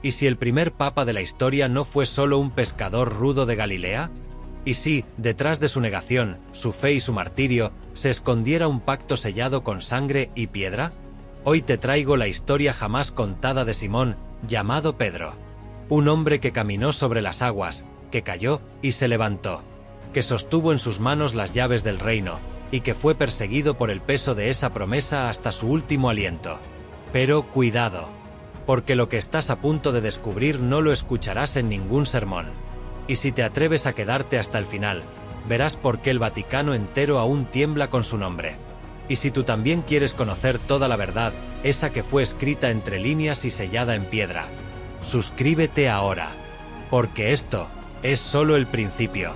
¿Y si el primer papa de la historia no fue solo un pescador rudo de Galilea? ¿Y si, detrás de su negación, su fe y su martirio, se escondiera un pacto sellado con sangre y piedra? Hoy te traigo la historia jamás contada de Simón, llamado Pedro. Un hombre que caminó sobre las aguas, que cayó y se levantó, que sostuvo en sus manos las llaves del reino, y que fue perseguido por el peso de esa promesa hasta su último aliento. Pero cuidado, porque lo que estás a punto de descubrir no lo escucharás en ningún sermón. Y si te atreves a quedarte hasta el final, verás por qué el Vaticano entero aún tiembla con su nombre. Y si tú también quieres conocer toda la verdad, esa que fue escrita entre líneas y sellada en piedra, suscríbete ahora, porque esto es solo el principio.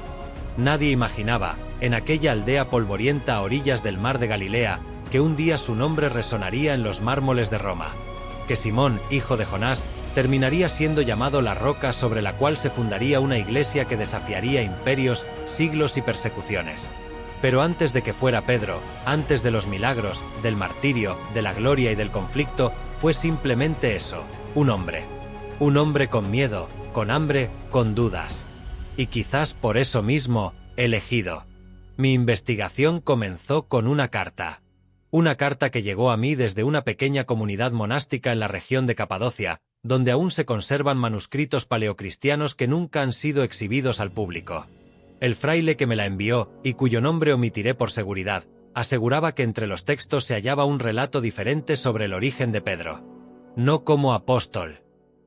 Nadie imaginaba, en aquella aldea polvorienta a orillas del mar de Galilea, que un día su nombre resonaría en los mármoles de Roma, que Simón, hijo de Jonás, terminaría siendo llamado la roca sobre la cual se fundaría una iglesia que desafiaría imperios, siglos y persecuciones. Pero antes de que fuera Pedro, antes de los milagros, del martirio, de la gloria y del conflicto, fue simplemente eso, un hombre. Un hombre con miedo, con hambre, con dudas. Y quizás por eso mismo, elegido. Mi investigación comenzó con una carta. Una carta que llegó a mí desde una pequeña comunidad monástica en la región de Capadocia, donde aún se conservan manuscritos paleocristianos que nunca han sido exhibidos al público. El fraile que me la envió, y cuyo nombre omitiré por seguridad, aseguraba que entre los textos se hallaba un relato diferente sobre el origen de Pedro. No como apóstol,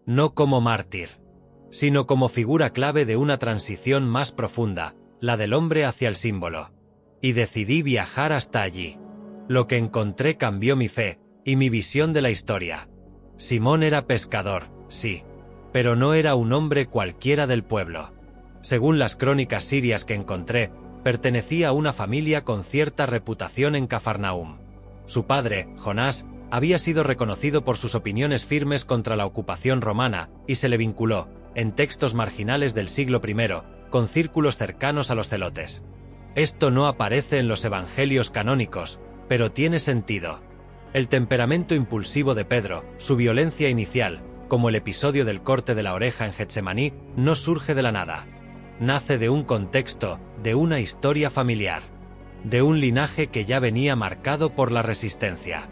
no como mártir, sino como figura clave de una transición más profunda, la del hombre hacia el símbolo. Y decidí viajar hasta allí. Lo que encontré cambió mi fe, y mi visión de la historia. Simón era pescador, sí, pero no era un hombre cualquiera del pueblo. Según las crónicas sirias que encontré, pertenecía a una familia con cierta reputación en Cafarnaúm. Su padre, Jonás, había sido reconocido por sus opiniones firmes contra la ocupación romana, y se le vinculó, en textos marginales del siglo I, con círculos cercanos a los celotes. Esto no aparece en los evangelios canónicos, pero tiene sentido. El temperamento impulsivo de Pedro, su violencia inicial, como el episodio del corte de la oreja en Getsemaní, no surge de la nada. Nace de un contexto, de una historia familiar, de un linaje que ya venía marcado por la resistencia.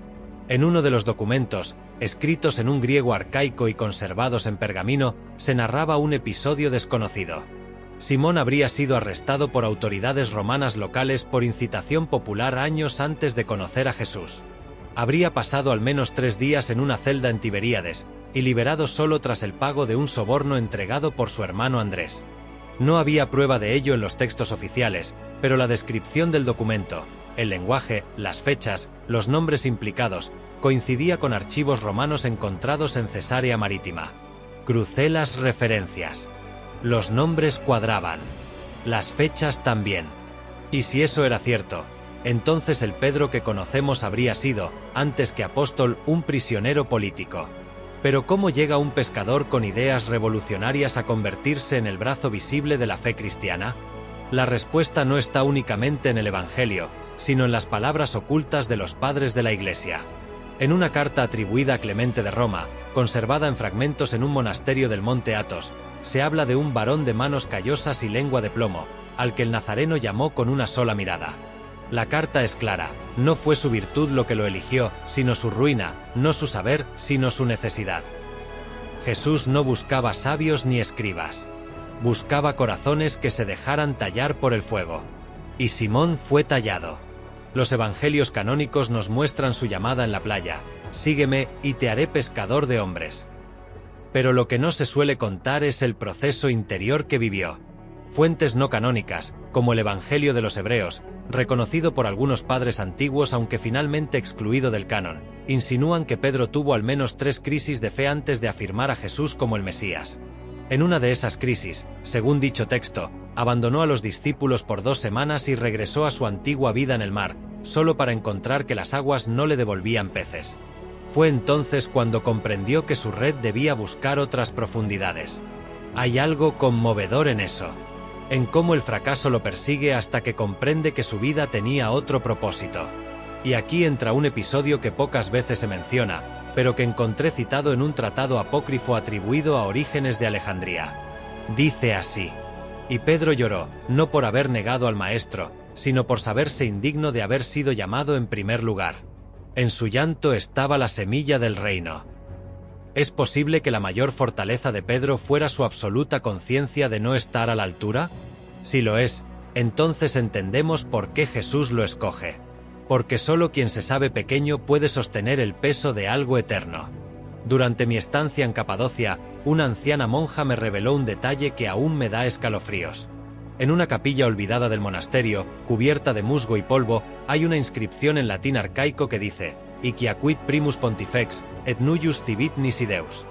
En uno de los documentos, escritos en un griego arcaico y conservados en pergamino, se narraba un episodio desconocido. Simón habría sido arrestado por autoridades romanas locales por incitación popular años antes de conocer a Jesús. Habría pasado al menos 3 días en una celda en Tiberíades, y liberado solo tras el pago de un soborno entregado por su hermano Andrés. No había prueba de ello en los textos oficiales, pero la descripción del documento, el lenguaje, las fechas, los nombres implicados, coincidía con archivos romanos encontrados en Cesarea Marítima. Crucé las referencias. Los nombres cuadraban. Las fechas también. Y si eso era cierto, entonces el Pedro que conocemos habría sido, antes que apóstol, un prisionero político. Pero ¿cómo llega un pescador con ideas revolucionarias a convertirse en el brazo visible de la fe cristiana? La respuesta no está únicamente en el Evangelio, sino en las palabras ocultas de los padres de la Iglesia. En una carta atribuida a Clemente de Roma, conservada en fragmentos en un monasterio del monte Athos, se habla de un varón de manos callosas y lengua de plomo, al que el nazareno llamó con una sola mirada. La carta es clara, no fue su virtud lo que lo eligió, sino su ruina, no su saber, sino su necesidad. Jesús no buscaba sabios ni escribas. Buscaba corazones que se dejaran tallar por el fuego. Y Simón fue tallado. Los evangelios canónicos nos muestran su llamada en la playa: sígueme y te haré pescador de hombres. Pero lo que no se suele contar es el proceso interior que vivió. Fuentes no canónicas, como el Evangelio de los Hebreos, reconocido por algunos padres antiguos aunque finalmente excluido del canon, insinúan que Pedro tuvo al menos 3 crisis de fe antes de afirmar a Jesús como el Mesías. En una de esas crisis, según dicho texto, abandonó a los discípulos por 2 semanas y regresó a su antigua vida en el mar, solo para encontrar que las aguas no le devolvían peces. Fue entonces cuando comprendió que su red debía buscar otras profundidades. Hay algo conmovedor en eso, en cómo el fracaso lo persigue hasta que comprende que su vida tenía otro propósito. Y aquí entra un episodio que pocas veces se menciona, pero que encontré citado en un tratado apócrifo atribuido a Orígenes de Alejandría. Dice así: y Pedro lloró, no por haber negado al Maestro, sino por saberse indigno de haber sido llamado en primer lugar. En su llanto estaba la semilla del reino. ¿Es posible que la mayor fortaleza de Pedro fuera su absoluta conciencia de no estar a la altura? Si lo es, entonces entendemos por qué Jesús lo escoge. Porque solo quien se sabe pequeño puede sostener el peso de algo eterno. Durante mi estancia en Capadocia, una anciana monja me reveló un detalle que aún me da escalofríos. En una capilla olvidada del monasterio, cubierta de musgo y polvo, hay una inscripción en latín arcaico que dice: Iquiaquit primus pontifex, et nullus civit nisi Deus.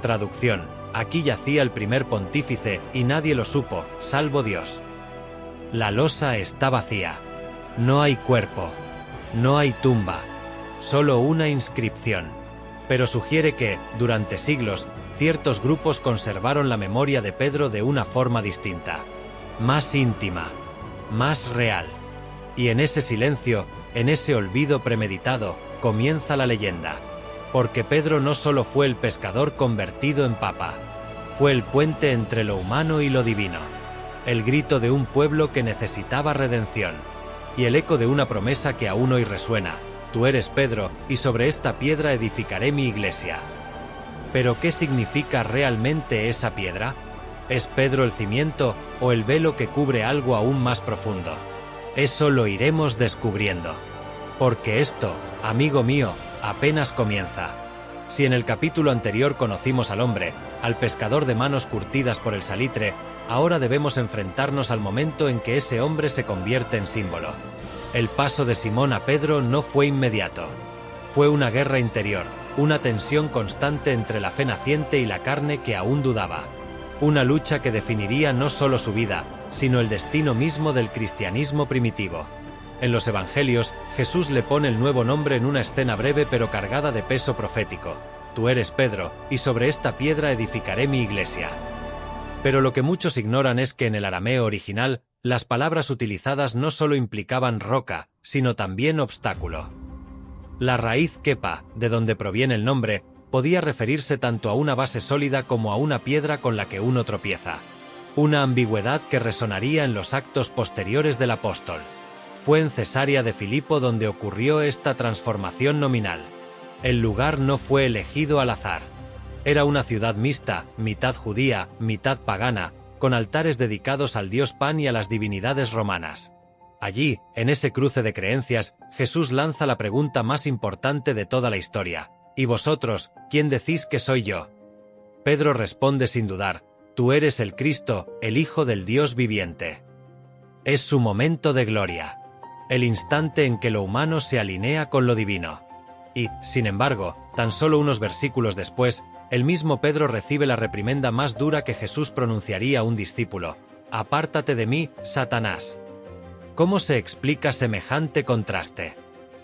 Traducción: aquí yacía el primer pontífice y nadie lo supo, salvo Dios. La losa está vacía. No hay cuerpo. No hay tumba. Solo una inscripción. Pero sugiere que, durante siglos, ciertos grupos conservaron la memoria de Pedro de una forma distinta. Más íntima. Más real. Y en ese silencio, en ese olvido premeditado, comienza la leyenda. Porque Pedro no solo fue el pescador convertido en papa. Fue el puente entre lo humano y lo divino. El grito de un pueblo que necesitaba redención. Y el eco de una promesa que aún hoy resuena: tú eres Pedro, y sobre esta piedra edificaré mi iglesia. ¿Pero qué significa realmente esa piedra? ¿Es Pedro el cimiento o el velo que cubre algo aún más profundo? Eso lo iremos descubriendo. Porque esto, amigo mío, apenas comienza. Si en el capítulo anterior conocimos al hombre, al pescador de manos curtidas por el salitre, ahora debemos enfrentarnos al momento en que ese hombre se convierte en símbolo. El paso de Simón a Pedro no fue inmediato. Fue una guerra interior, una tensión constante entre la fe naciente y la carne que aún dudaba. Una lucha que definiría no solo su vida, sino el destino mismo del cristianismo primitivo. En los Evangelios, Jesús le pone el nuevo nombre en una escena breve pero cargada de peso profético: tú eres Pedro, y sobre esta piedra edificaré mi iglesia. Pero lo que muchos ignoran es que en el arameo original, las palabras utilizadas no solo implicaban roca, sino también obstáculo. La raíz kepa, de donde proviene el nombre, podía referirse tanto a una base sólida como a una piedra con la que uno tropieza. Una ambigüedad que resonaría en los actos posteriores del apóstol. Fue en Cesarea de Filipo donde ocurrió esta transformación nominal. El lugar no fue elegido al azar. Era una ciudad mixta, mitad judía, mitad pagana, con altares dedicados al dios Pan y a las divinidades romanas. Allí, en ese cruce de creencias, Jesús lanza la pregunta más importante de toda la historia: ¿y vosotros, quién decís que soy yo? Pedro responde sin dudar: tú eres el Cristo, el Hijo del Dios viviente. Es su momento de gloria. El instante en que lo humano se alinea con lo divino. Y, sin embargo, tan solo unos versículos después, el mismo Pedro recibe la reprimenda más dura que Jesús pronunciaría a un discípulo: apártate de mí, Satanás. ¿Cómo se explica semejante contraste?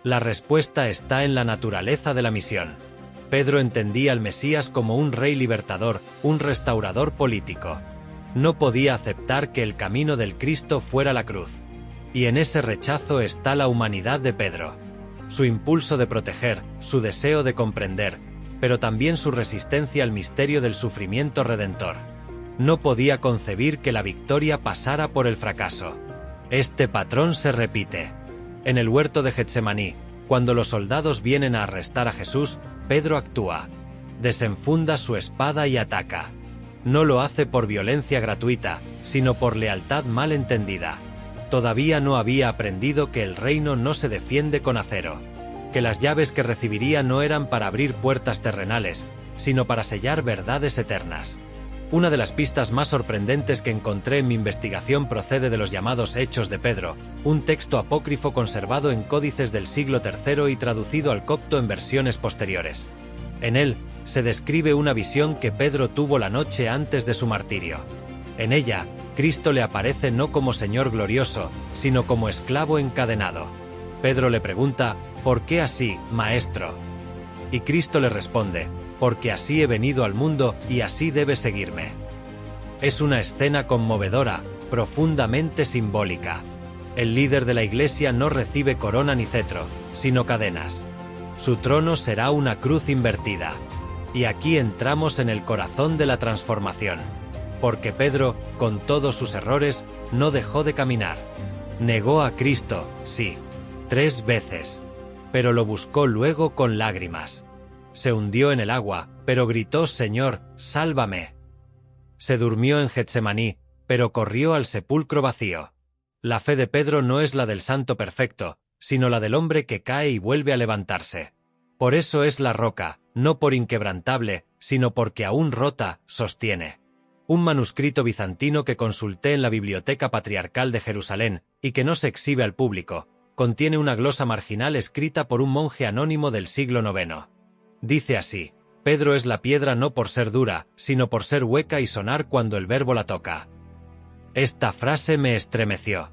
La respuesta está en la naturaleza de la misión. Pedro entendía al Mesías como un rey libertador, un restaurador político. No podía aceptar que el camino del Cristo fuera la cruz. Y en ese rechazo está la humanidad de Pedro. Su impulso de proteger, su deseo de comprender, pero también su resistencia al misterio del sufrimiento redentor. No podía concebir que la victoria pasara por el fracaso. Este patrón se repite. En el huerto de Getsemaní, cuando los soldados vienen a arrestar a Jesús, Pedro actúa. Desenfunda su espada y ataca. No lo hace por violencia gratuita, sino por lealtad mal entendida. Todavía no había aprendido que el reino no se defiende con acero, que las llaves que recibiría no eran para abrir puertas terrenales, sino para sellar verdades eternas. Una de las pistas más sorprendentes que encontré en mi investigación procede de los llamados Hechos de Pedro, un texto apócrifo conservado en códices del siglo III y traducido al copto en versiones posteriores. En él, se describe una visión que Pedro tuvo la noche antes de su martirio. En ella, Cristo le aparece no como Señor glorioso, sino como esclavo encadenado. Pedro le pregunta: ¿por qué así, maestro? Y Cristo le responde: porque así he venido al mundo y así debes seguirme. Es una escena conmovedora, profundamente simbólica. El líder de la iglesia no recibe corona ni cetro, sino cadenas. Su trono será una cruz invertida. Y aquí entramos en el corazón de la transformación. Porque Pedro, con todos sus errores, no dejó de caminar. Negó a Cristo, sí, 3 veces. Pero lo buscó luego con lágrimas. Se hundió en el agua, pero gritó: Señor, sálvame. Se durmió en Getsemaní, pero corrió al sepulcro vacío. La fe de Pedro no es la del santo perfecto, sino la del hombre que cae y vuelve a levantarse. Por eso es la roca, no por inquebrantable, sino porque aún rota, sostiene. Un manuscrito bizantino que consulté en la Biblioteca Patriarcal de Jerusalén, y que no se exhibe al público, contiene una glosa marginal escrita por un monje anónimo del siglo IX. Dice así: Pedro es la piedra no por ser dura, sino por ser hueca y sonar cuando el verbo la toca. Esta frase me estremeció,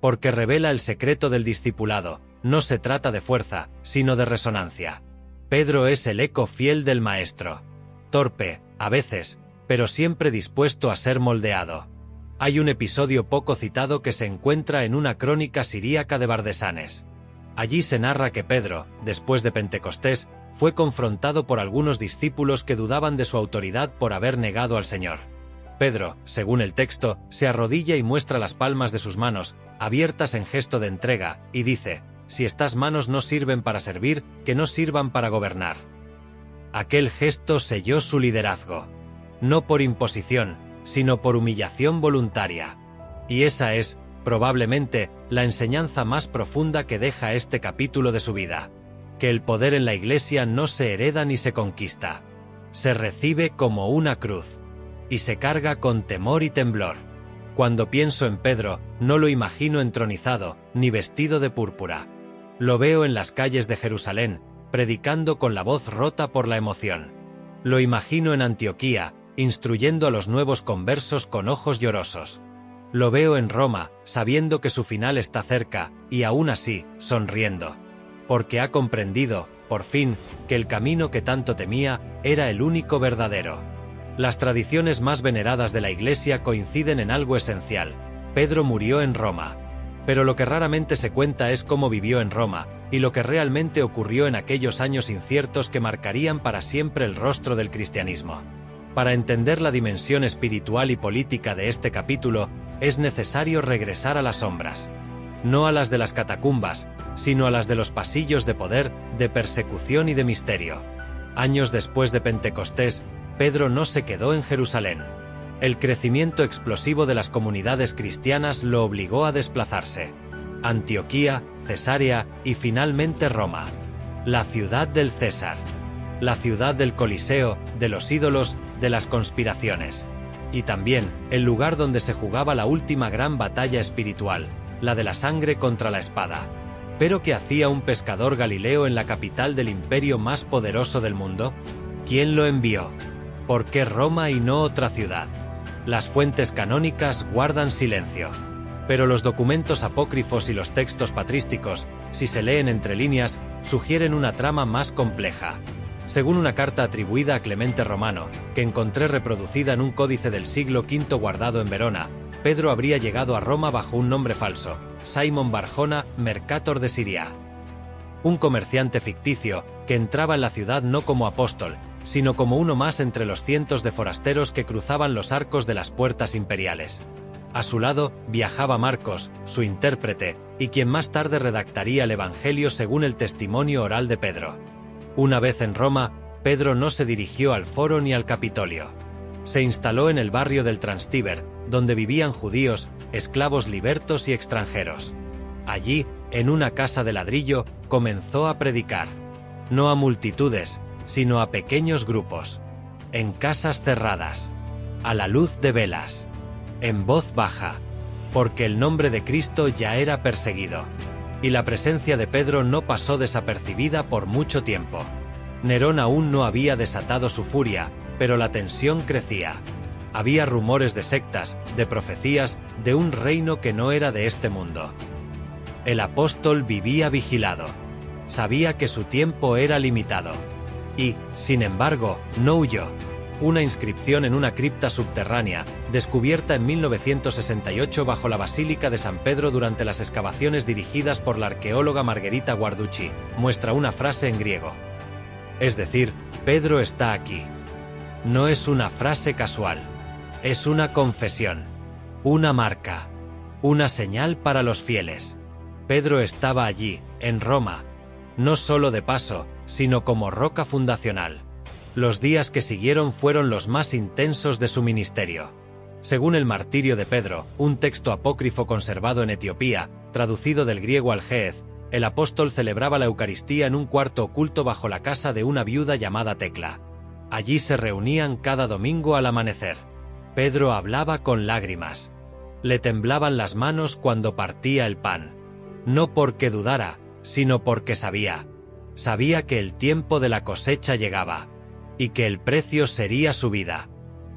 porque revela el secreto del discipulado. No se trata de fuerza, sino de resonancia. Pedro es el eco fiel del Maestro. Torpe, a veces, pero siempre dispuesto a ser moldeado. Hay un episodio poco citado que se encuentra en una crónica siríaca de Bardesanes. Allí se narra que Pedro, después de Pentecostés, fue confrontado por algunos discípulos que dudaban de su autoridad por haber negado al Señor. Pedro, según el texto, se arrodilla y muestra las palmas de sus manos, abiertas en gesto de entrega, y dice: si estas manos no sirven para servir, que no sirvan para gobernar. Aquel gesto selló su liderazgo. No por imposición, sino por humillación voluntaria. Y esa es, probablemente, la enseñanza más profunda que deja este capítulo de su vida. Que el poder en la Iglesia no se hereda ni se conquista. Se recibe como una cruz. Y se carga con temor y temblor. Cuando pienso en Pedro, no lo imagino entronizado, ni vestido de púrpura. Lo veo en las calles de Jerusalén, predicando con la voz rota por la emoción. Lo imagino en Antioquía, instruyendo a los nuevos conversos con ojos llorosos. Lo veo en Roma, sabiendo que su final está cerca, y aún así, sonriendo. Porque ha comprendido, por fin, que el camino que tanto temía era el único verdadero. Las tradiciones más veneradas de la Iglesia coinciden en algo esencial: Pedro murió en Roma. Pero lo que raramente se cuenta es cómo vivió en Roma, y lo que realmente ocurrió en aquellos años inciertos que marcarían para siempre el rostro del cristianismo. Para entender la dimensión espiritual y política de este capítulo, es necesario regresar a las sombras. No a las de las catacumbas, sino a las de los pasillos de poder, de persecución y de misterio. Años después de Pentecostés, Pedro no se quedó en Jerusalén. El crecimiento explosivo de las comunidades cristianas lo obligó a desplazarse. Antioquía, Cesarea y finalmente Roma. La ciudad del César. La ciudad del Coliseo, de los ídolos, de las conspiraciones. Y también el lugar donde se jugaba la última gran batalla espiritual, la de la sangre contra la espada. ¿Pero qué hacía un pescador galileo en la capital del imperio más poderoso del mundo? ¿Quién lo envió? ¿Por qué Roma y no otra ciudad? Las fuentes canónicas guardan silencio. Pero los documentos apócrifos y los textos patrísticos, si se leen entre líneas, sugieren una trama más compleja. Según una carta atribuida a Clemente Romano, que encontré reproducida en un códice del siglo V guardado en Verona, Pedro habría llegado a Roma bajo un nombre falso: Simon Barjona, Mercator de Siria. Un comerciante ficticio, que entraba en la ciudad no como apóstol, sino como uno más entre los cientos de forasteros que cruzaban los arcos de las puertas imperiales. A su lado viajaba Marcos, su intérprete, y quien más tarde redactaría el Evangelio según el testimonio oral de Pedro. Una vez en Roma, Pedro no se dirigió al Foro ni al Capitolio. Se instaló en el barrio del Transtíber, donde vivían judíos, esclavos libertos y extranjeros. Allí, en una casa de ladrillo, comenzó a predicar. No a multitudes, sino a pequeños grupos. En casas cerradas. A la luz de velas. En voz baja. Porque el nombre de Cristo ya era perseguido. Y la presencia de Pedro no pasó desapercibida por mucho tiempo. Nerón aún no había desatado su furia, pero la tensión crecía. Había rumores de sectas, de profecías, de un reino que no era de este mundo. El apóstol vivía vigilado. Sabía que su tiempo era limitado. Y, sin embargo, no huyó. una inscripción en una cripta subterránea, descubierta en 1968 bajo la Basílica de San Pedro durante las excavaciones dirigidas por la arqueóloga Margherita Guarducci, muestra una frase en griego. Es decir, Pedro está aquí. No es una frase casual. Es una confesión. Una marca. Una señal para los fieles. Pedro estaba allí, en Roma. No solo de paso, sino como roca fundacional. Los días que siguieron fueron los más intensos de su ministerio. Según el Martirio de Pedro, un texto apócrifo conservado en Etiopía, traducido del griego al ge'ez, el apóstol celebraba la Eucaristía en un cuarto oculto bajo la casa de una viuda llamada Tecla. Allí se reunían cada domingo al amanecer. Pedro hablaba con lágrimas. Le temblaban las manos cuando partía el pan. No porque dudara, sino porque sabía. Sabía que el tiempo de la cosecha llegaba. Y que el precio sería su vida.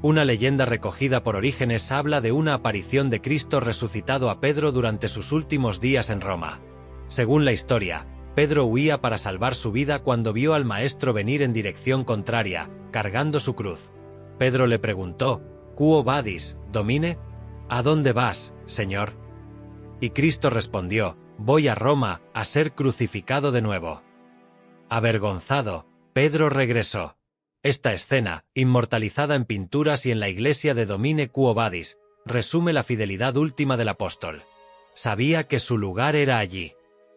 Una leyenda recogida por Orígenes habla de una aparición de Cristo resucitado a Pedro durante sus últimos días en Roma. Según la historia, Pedro huía para salvar su vida cuando vio al maestro venir en dirección contraria, cargando su cruz. Pedro le preguntó, «Quo vadis, Domine?» «¿A dónde vas, Señor?» Y Cristo respondió, «Voy a Roma, a ser crucificado de nuevo». Avergonzado, Pedro regresó. Esta escena, inmortalizada en pinturas y en la iglesia de Domine Quo Vadis, resume la fidelidad última del apóstol. Sabía que su lugar era allí.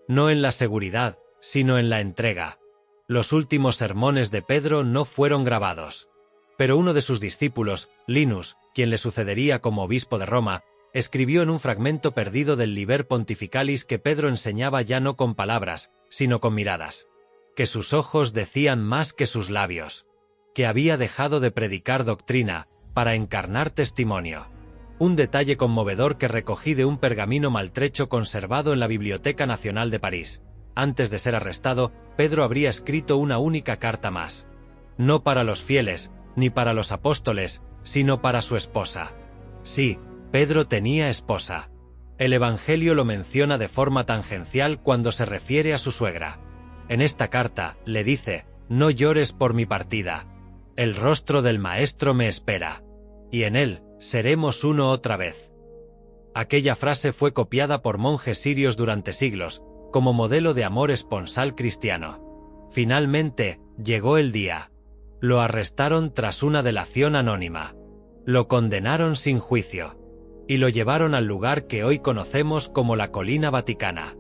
No en la seguridad, sino en la entrega. Los últimos sermones de Pedro no fueron grabados. Pero uno de sus discípulos, Linus, quien le sucedería como obispo de Roma, escribió en un fragmento perdido del Liber Pontificalis que Pedro enseñaba ya no con palabras, sino con miradas. Que sus ojos decían más que sus labios. Que había dejado de predicar doctrina, para encarnar testimonio. Un detalle conmovedor que recogí de un pergamino maltrecho conservado en la Biblioteca Nacional de París. Antes de ser arrestado, Pedro habría escrito una única carta más. No para los fieles, ni para los apóstoles, sino para su esposa. Sí, Pedro tenía esposa. El Evangelio lo menciona de forma tangencial cuando se refiere a su suegra. En esta carta, le dice, «No llores por mi partida. El rostro del Maestro me espera. Y en él, seremos uno otra vez». Aquella frase fue copiada por monjes sirios durante siglos, como modelo de amor esponsal cristiano. Finalmente, llegó el día. Lo arrestaron tras una delación anónima. Lo condenaron sin juicio. Y lo llevaron al lugar que hoy conocemos como la Colina Vaticana.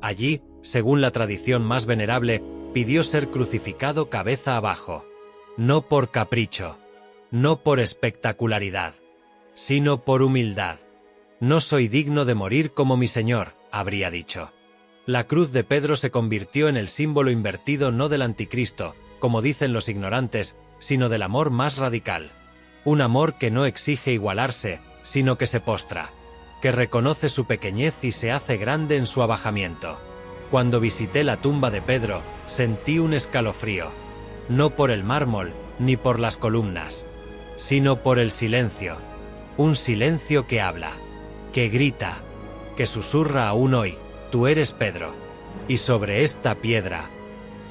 Allí, según la tradición más venerable, pidió ser crucificado cabeza abajo. No por capricho, no por espectacularidad, sino por humildad. «No soy digno de morir como mi Señor», habría dicho. La cruz de Pedro se convirtió en el símbolo invertido no del anticristo, como dicen los ignorantes, sino del amor más radical. Un amor que no exige igualarse, sino que se postra, que reconoce su pequeñez y se hace grande en su abajamiento. Cuando visité la tumba de Pedro, sentí un escalofrío. No por el mármol, ni por las columnas, sino por el silencio. Un silencio que habla, que grita, que susurra aún hoy, «Tú eres Pedro, y sobre esta piedra».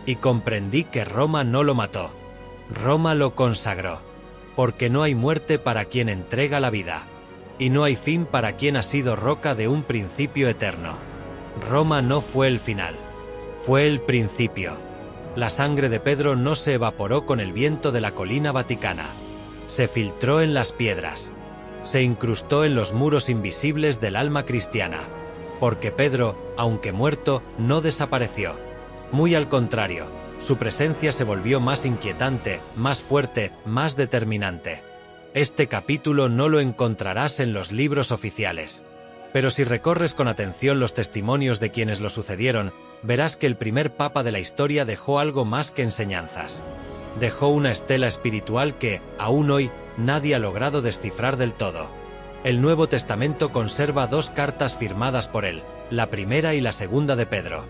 Y comprendí que Roma no lo mató, Roma lo consagró, porque no hay muerte para quien entrega la vida, y no hay fin para quien ha sido roca de un principio eterno. Roma no fue el final, fue el principio. La sangre de Pedro no se evaporó con el viento de la Colina Vaticana. Se filtró en las piedras. Se incrustó en los muros invisibles del alma cristiana. Porque Pedro, aunque muerto, no desapareció. Muy al contrario, su presencia se volvió más inquietante, más fuerte, más determinante. Este capítulo no lo encontrarás en los libros oficiales. Pero si recorres con atención los testimonios de quienes lo sucedieron, verás que el primer papa de la historia dejó algo más que enseñanzas. Dejó una estela espiritual que, aún hoy, nadie ha logrado descifrar del todo. El Nuevo Testamento conserva 2 cartas firmadas por él, la primera y la segunda de Pedro.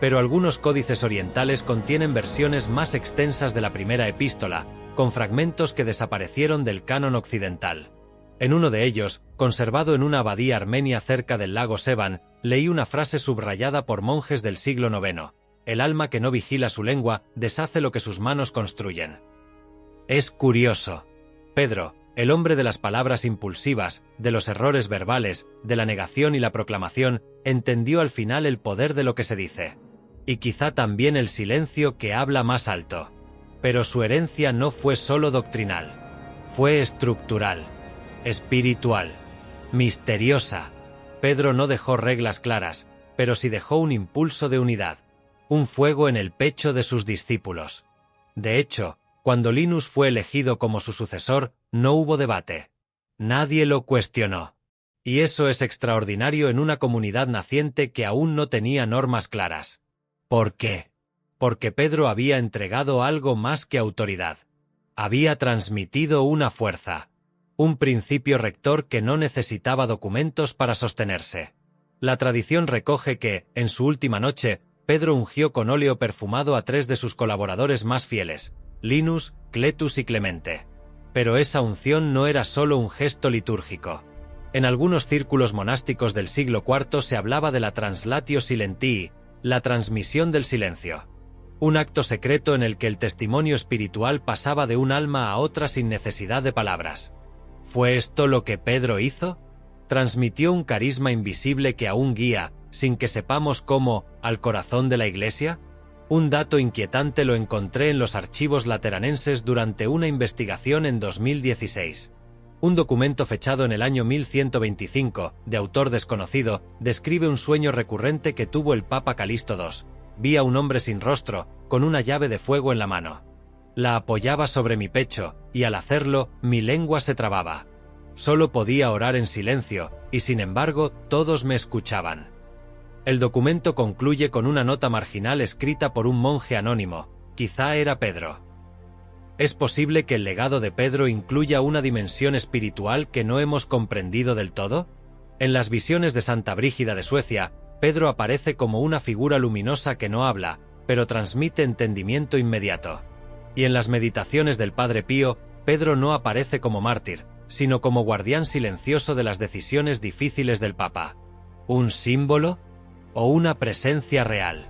Pero algunos códices orientales contienen versiones más extensas de la primera epístola, con fragmentos que desaparecieron del canon occidental. En uno de ellos, conservado en una abadía armenia cerca del lago Sevan, leí una frase subrayada por monjes del siglo IX: «El alma que no vigila su lengua deshace lo que sus manos construyen». Es curioso, Pedro, el hombre de las palabras impulsivas, de los errores verbales, de la negación y la proclamación, entendió al final el poder de lo que se dice. Y quizá también el silencio que habla más alto. Pero su herencia no fue solo doctrinal. Fue estructural, espiritual, misteriosa. Pedro no dejó reglas claras, pero sí dejó un impulso de unidad, un fuego en el pecho de sus discípulos. De hecho, cuando Linus fue elegido como su sucesor, no hubo debate. Nadie lo cuestionó. Y eso es extraordinario en una comunidad naciente que aún no tenía normas claras. ¿Por qué? Porque Pedro había entregado algo más que autoridad. Había transmitido una fuerza, un principio rector que no necesitaba documentos para sostenerse. La tradición recoge que, en su última noche, Pedro ungió con óleo perfumado a 3 de sus colaboradores más fieles, Linus, Cletus y Clemente. Pero esa unción no era solo un gesto litúrgico. En algunos círculos monásticos del siglo IV se hablaba de la translatio silentii, la transmisión del silencio. Un acto secreto en el que el testimonio espiritual pasaba de un alma a otra sin necesidad de palabras. ¿Fue esto lo que Pedro hizo? ¿Transmitió un carisma invisible que aún guía, sin que sepamos cómo, al corazón de la Iglesia? Un dato inquietante lo encontré en los archivos lateranenses durante una investigación en 2016. Un documento fechado en el año 1125, de autor desconocido, describe un sueño recurrente que tuvo el Papa Calixto II. Vi a un hombre sin rostro, con una llave de fuego en la mano. La apoyaba sobre mi pecho, y al hacerlo, mi lengua se trababa. Solo podía orar en silencio, y sin embargo, todos me escuchaban. El documento concluye con una nota marginal escrita por un monje anónimo, quizá era Pedro. ¿Es posible que el legado de Pedro incluya una dimensión espiritual que no hemos comprendido del todo? En las visiones de Santa Brígida de Suecia, Pedro aparece como una figura luminosa que no habla, pero transmite entendimiento inmediato. Y en las meditaciones del Padre Pío, Pedro no aparece como mártir, sino como guardián silencioso de las decisiones difíciles del Papa. ¿Un símbolo? ¿O una presencia real?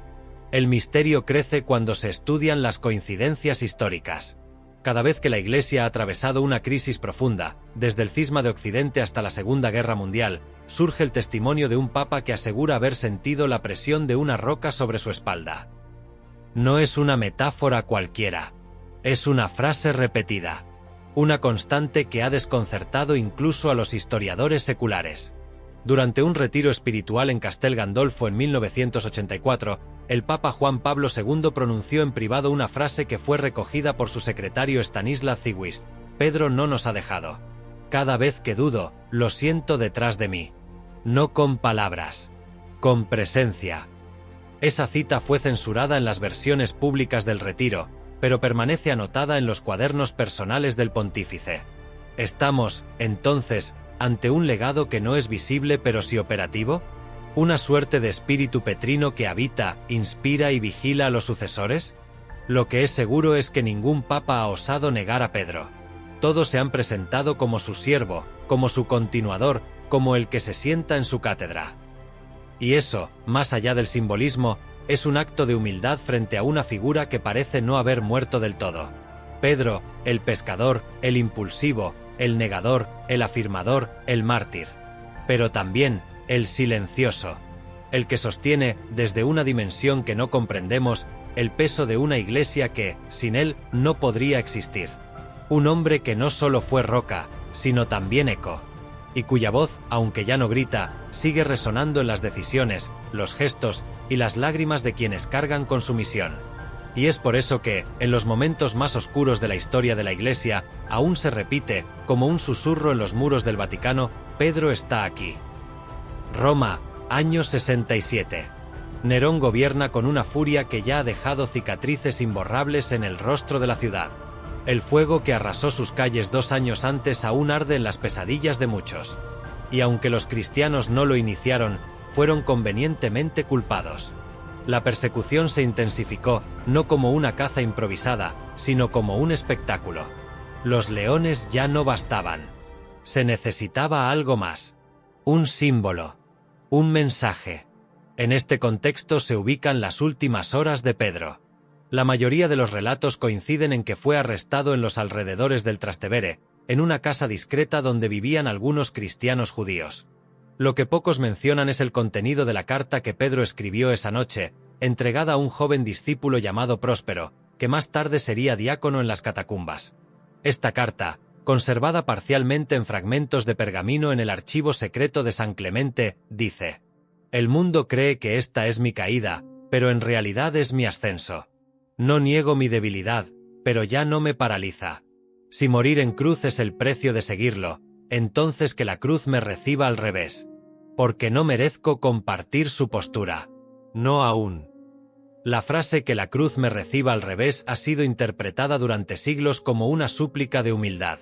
El misterio crece cuando se estudian las coincidencias históricas. Cada vez que la Iglesia ha atravesado una crisis profunda, desde el cisma de Occidente hasta la Segunda Guerra Mundial, surge el testimonio de un papa que asegura haber sentido la presión de una roca sobre su espalda. No es una metáfora cualquiera, es una frase repetida, una constante que ha desconcertado incluso a los historiadores seculares. Durante un retiro espiritual en Castel Gandolfo en 1984, el Papa Juan Pablo II pronunció en privado una frase que fue recogida por su secretario Stanisław Zywist: «Pedro no nos ha dejado. Cada vez que dudo, lo siento detrás de mí. No con palabras, con presencia». Esa cita fue censurada en las versiones públicas del retiro, pero permanece anotada en los cuadernos personales del pontífice. ¿Estamos, entonces, ante un legado que no es visible pero sí operativo? ¿Una suerte de espíritu petrino que habita, inspira y vigila a los sucesores? Lo que es seguro es que ningún papa ha osado negar a Pedro. Todos se han presentado como su siervo, como su continuador, como el que se sienta en su cátedra. Y eso, más allá del simbolismo, es un acto de humildad frente a una figura que parece no haber muerto del todo. Pedro, el pescador, el impulsivo, el negador, el afirmador, el mártir. Pero también el silencioso, el que sostiene, desde una dimensión que no comprendemos, el peso de una iglesia que, sin él, no podría existir. Un hombre que no solo fue roca, sino también eco, y cuya voz, aunque ya no grita, sigue resonando en las decisiones, los gestos y las lágrimas de quienes cargan con su misión. Y es por eso que, en los momentos más oscuros de la historia de la Iglesia, aún se repite, como un susurro en los muros del Vaticano: Pedro está aquí. Roma, año 67. Nerón gobierna con una furia que ya ha dejado cicatrices imborrables en el rostro de la ciudad. El fuego que arrasó sus calles 2 años antes aún arde en las pesadillas de muchos. Y aunque los cristianos no lo iniciaron, fueron convenientemente culpados. La persecución se intensificó, no como una caza improvisada, sino como un espectáculo. Los leones ya no bastaban. Se necesitaba algo más. Un símbolo. Un mensaje. En este contexto se ubican las últimas horas de Pedro. La mayoría de los relatos coinciden en que fue arrestado en los alrededores del Trastevere, en una casa discreta donde vivían algunos cristianos judíos. Lo que pocos mencionan es el contenido de la carta que Pedro escribió esa noche, entregada a un joven discípulo llamado Próspero, que más tarde sería diácono en las catacumbas. Esta carta, conservada parcialmente en fragmentos de pergamino en el archivo secreto de San Clemente, dice: «El mundo cree que esta es mi caída, pero en realidad es mi ascenso. No niego mi debilidad, pero ya no me paraliza. Si morir en cruz es el precio de seguirlo, entonces que la cruz me reciba al revés, porque no merezco compartir su postura. No aún». La frase «que la cruz me reciba al revés» ha sido interpretada durante siglos como una súplica de humildad.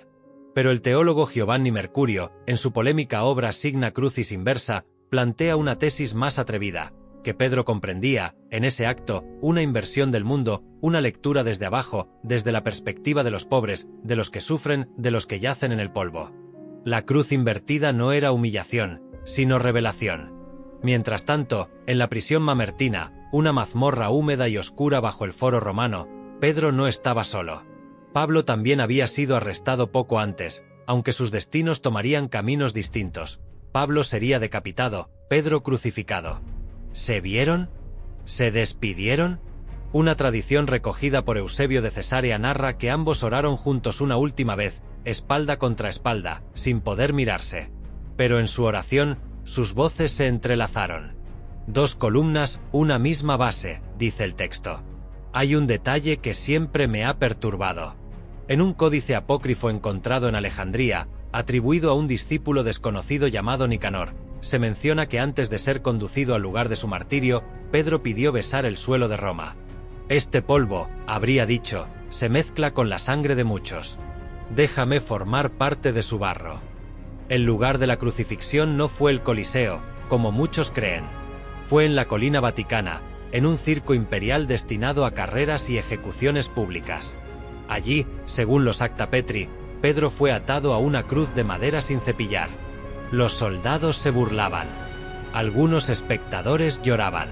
Pero el teólogo Giovanni Mercurio, en su polémica obra Signa Crucis Inversa, plantea una tesis más atrevida, que Pedro comprendía, en ese acto, una inversión del mundo, una lectura desde abajo, desde la perspectiva de los pobres, de los que sufren, de los que yacen en el polvo. La cruz invertida no era humillación, sino revelación. Mientras tanto, en la prisión mamertina, una mazmorra húmeda y oscura bajo el foro romano, Pedro no estaba solo. Pablo también había sido arrestado poco antes, aunque sus destinos tomarían caminos distintos. Pablo sería decapitado, Pedro crucificado. ¿Se vieron? ¿Se despidieron? Una tradición recogida por Eusebio de Cesarea narra que ambos oraron juntos una última vez, espalda contra espalda, sin poder mirarse. Pero en su oración, sus voces se entrelazaron. Dos columnas, una misma base, dice el texto. Hay un detalle que siempre me ha perturbado. En un códice apócrifo encontrado en Alejandría, atribuido a un discípulo desconocido llamado Nicanor, se menciona que antes de ser conducido al lugar de su martirio, Pedro pidió besar el suelo de Roma. «Este polvo», habría dicho, «se mezcla con la sangre de muchos. Déjame formar parte de su barro». El lugar de la crucifixión no fue el Coliseo, como muchos creen. Fue en la colina vaticana, en un circo imperial destinado a carreras y ejecuciones públicas. Allí, según los Acta Petri, Pedro fue atado a una cruz de madera sin cepillar. Los soldados se burlaban. Algunos espectadores lloraban.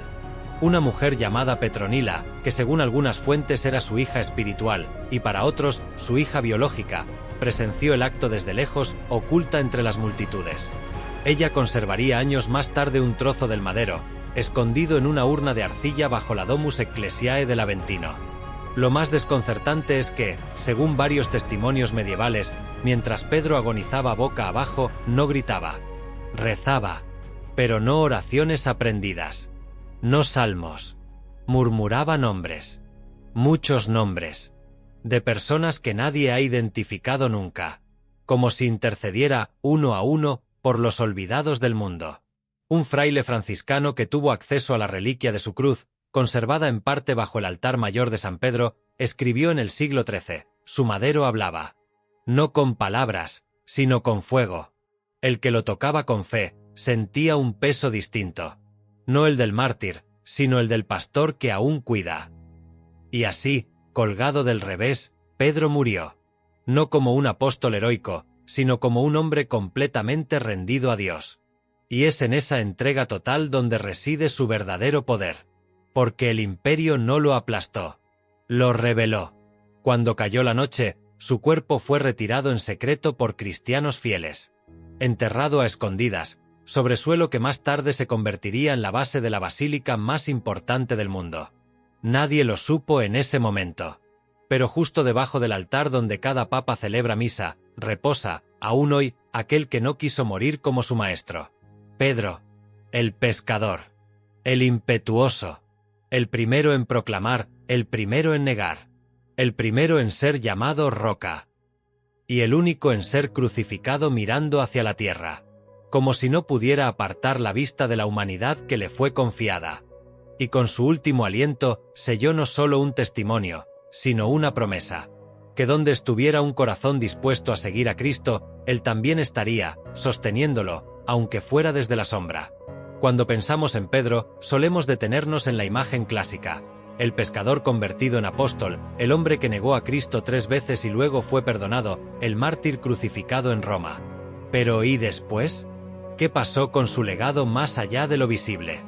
Una mujer llamada Petronila, que según algunas fuentes era su hija espiritual, y para otros, su hija biológica, presenció el acto desde lejos, oculta entre las multitudes. Ella conservaría años más tarde un trozo del madero, escondido en una urna de arcilla bajo la Domus Ecclesiae del Aventino. Lo más desconcertante es que, según varios testimonios medievales, mientras Pedro agonizaba boca abajo, no gritaba. Rezaba, pero no oraciones aprendidas. No salmos. Murmuraba nombres. Muchos nombres. De personas que nadie ha identificado nunca. Como si intercediera, uno a uno, por los olvidados del mundo. Un fraile franciscano que tuvo acceso a la reliquia de su cruz, conservada en parte bajo el altar mayor de San Pedro, escribió en el siglo XIII, «Su madero hablaba. No con palabras, sino con fuego. El que lo tocaba con fe, sentía un peso distinto. No el del mártir, sino el del pastor que aún cuida». Y así, colgado del revés, Pedro murió. No como un apóstol heroico, sino como un hombre completamente rendido a Dios. Y es en esa entrega total donde reside su verdadero poder. Porque el imperio no lo aplastó, lo reveló. Cuando cayó la noche, su cuerpo fue retirado en secreto por cristianos fieles. Enterrado a escondidas, sobre suelo que más tarde se convertiría en la base de la basílica más importante del mundo. Nadie lo supo en ese momento. Pero justo debajo del altar donde cada papa celebra misa, reposa, aún hoy, aquel que no quiso morir como su maestro. Pedro, el pescador, el impetuoso, el primero en proclamar, el primero en negar, el primero en ser llamado roca, y el único en ser crucificado mirando hacia la tierra, como si no pudiera apartar la vista de la humanidad que le fue confiada. Y con su último aliento selló no solo un testimonio, sino una promesa, que donde estuviera un corazón dispuesto a seguir a Cristo, él también estaría, sosteniéndolo, aunque fuera desde la sombra. Cuando pensamos en Pedro, solemos detenernos en la imagen clásica, el pescador convertido en apóstol, el hombre que negó a Cristo 3 veces y luego fue perdonado, el mártir crucificado en Roma. Pero ¿y después? ¿Qué pasó con su legado más allá de lo visible?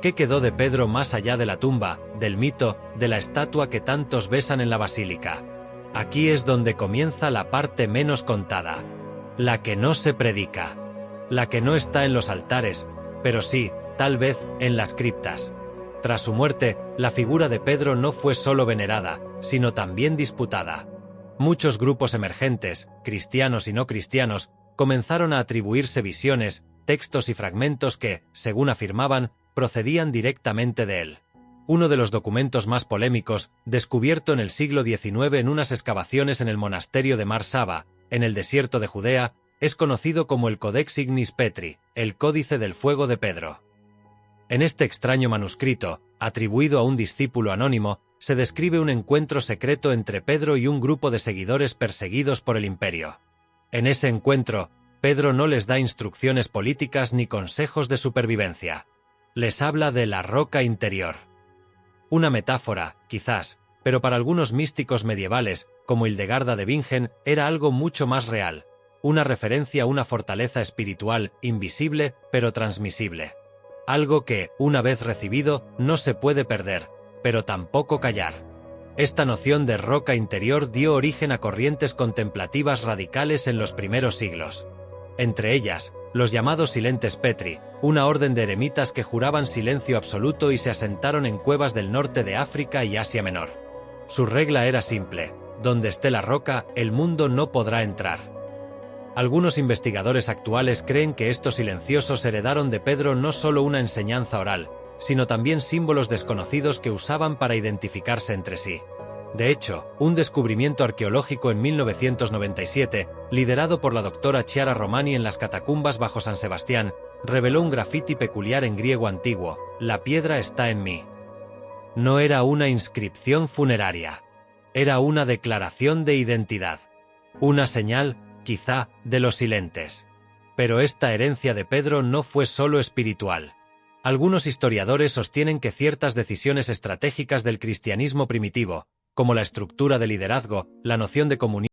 ¿Qué quedó de Pedro más allá de la tumba, del mito, de la estatua que tantos besan en la basílica? Aquí es donde comienza la parte menos contada, la que no se predica, la que no está en los altares, pero sí, tal vez, en las criptas. Tras su muerte, la figura de Pedro no fue solo venerada, sino también disputada. Muchos grupos emergentes, cristianos y no cristianos, comenzaron a atribuirse visiones, textos y fragmentos que, según afirmaban, procedían directamente de él. Uno de los documentos más polémicos, descubierto en el siglo XIX en unas excavaciones en el monasterio de Mar Saba, en el desierto de Judea, es conocido como el Codex Ignis Petri, el Códice del Fuego de Pedro. En este extraño manuscrito, atribuido a un discípulo anónimo, se describe un encuentro secreto entre Pedro y un grupo de seguidores perseguidos por el imperio. En ese encuentro, Pedro no les da instrucciones políticas ni consejos de supervivencia. Les habla de la roca interior. Una metáfora, quizás, pero para algunos místicos medievales, como Hildegarda de Bingen, era algo mucho más real, una referencia a una fortaleza espiritual invisible pero transmisible. Algo que, una vez recibido, no se puede perder, pero tampoco callar. Esta noción de roca interior dio origen a corrientes contemplativas radicales en los primeros siglos. Entre ellas, los llamados Silentes Petri, una orden de eremitas que juraban silencio absoluto y se asentaron en cuevas del norte de África y Asia Menor. Su regla era simple: donde esté la roca, el mundo no podrá entrar. Algunos investigadores actuales creen que estos silenciosos heredaron de Pedro no solo una enseñanza oral, sino también símbolos desconocidos que usaban para identificarse entre sí. De hecho, un descubrimiento arqueológico en 1997, liderado por la doctora Chiara Romani en las catacumbas bajo San Sebastián, reveló un grafiti peculiar en griego antiguo: «La piedra está en mí». No era una inscripción funeraria. Era una declaración de identidad. Una señal, quizá, de los silentes. Pero esta herencia de Pedro no fue solo espiritual. Algunos historiadores sostienen que ciertas decisiones estratégicas del cristianismo primitivo, como la estructura de liderazgo, la noción de comunión,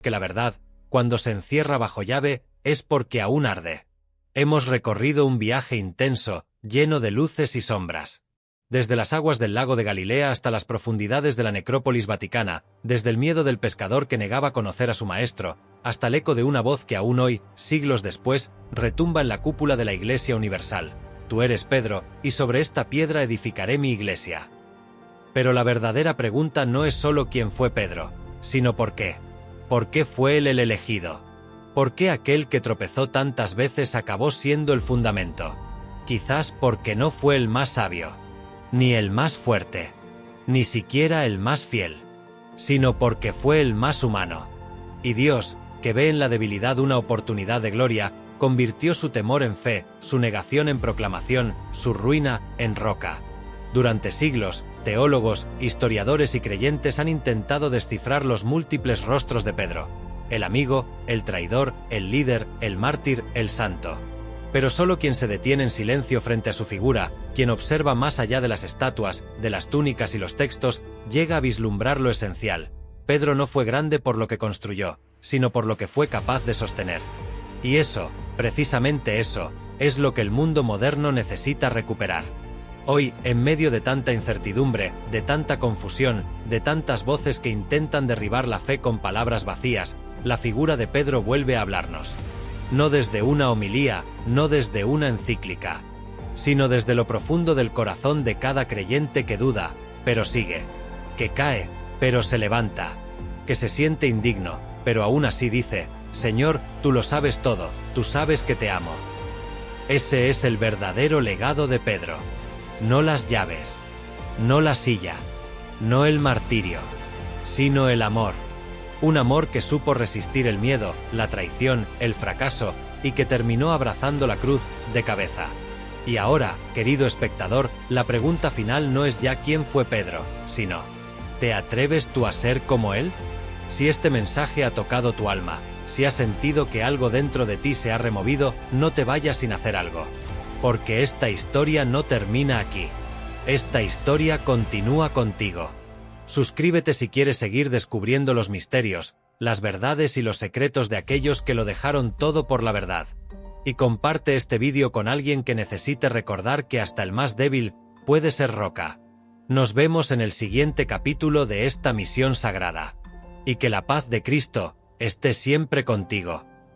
que la verdad, cuando se encierra bajo llave, es porque aún arde. Hemos recorrido un viaje intenso, lleno de luces y sombras. Desde las aguas del lago de Galilea hasta las profundidades de la necrópolis vaticana, desde el miedo del pescador que negaba conocer a su maestro, hasta el eco de una voz que aún hoy, siglos después, retumba en la cúpula de la Iglesia Universal: «Tú eres Pedro, y sobre esta piedra edificaré mi iglesia». Pero la verdadera pregunta no es solo quién fue Pedro, sino por qué. ¿Por qué fue él el elegido? ¿Por qué aquel que tropezó tantas veces acabó siendo el fundamento? Quizás porque no fue el más sabio. ni el más fuerte, ni siquiera el más fiel, sino porque fue el más humano. Y Dios, que ve en la debilidad una oportunidad de gloria, convirtió su temor en fe, su negación en proclamación, su ruina en roca. Durante siglos, teólogos, historiadores y creyentes han intentado descifrar los múltiples rostros de Pedro: el amigo, el traidor, el líder, el mártir, el santo. Pero solo quien se detiene en silencio frente a su figura, quien observa más allá de las estatuas, de las túnicas y los textos, llega a vislumbrar lo esencial. Pedro no fue grande por lo que construyó, sino por lo que fue capaz de sostener. Y eso, precisamente eso, es lo que el mundo moderno necesita recuperar. Hoy, en medio de tanta incertidumbre, de tanta confusión, de tantas voces que intentan derribar la fe con palabras vacías, la figura de Pedro vuelve a hablarnos. No desde una homilía, no desde una encíclica, sino desde lo profundo del corazón de cada creyente que duda, pero sigue, que cae, pero se levanta, que se siente indigno, pero aún así dice: Señor, tú lo sabes todo, tú sabes que te amo. Ese es el verdadero legado de Pedro. No las llaves, no la silla, no el martirio, sino el amor. Un amor que supo resistir el miedo, la traición, el fracaso, y que terminó abrazando la cruz de cabeza. Y ahora, querido espectador, la pregunta final no es ya quién fue Pedro, sino: ¿te atreves tú a ser como él? Si este mensaje ha tocado tu alma, si has sentido que algo dentro de ti se ha removido, no te vayas sin hacer algo. Porque esta historia no termina aquí. Esta historia continúa contigo. Suscríbete si quieres seguir descubriendo los misterios, las verdades y los secretos de aquellos que lo dejaron todo por la verdad. Y comparte este vídeo con alguien que necesite recordar que hasta el más débil puede ser roca. Nos vemos en el siguiente capítulo de esta misión sagrada. Y que la paz de Cristo esté siempre contigo.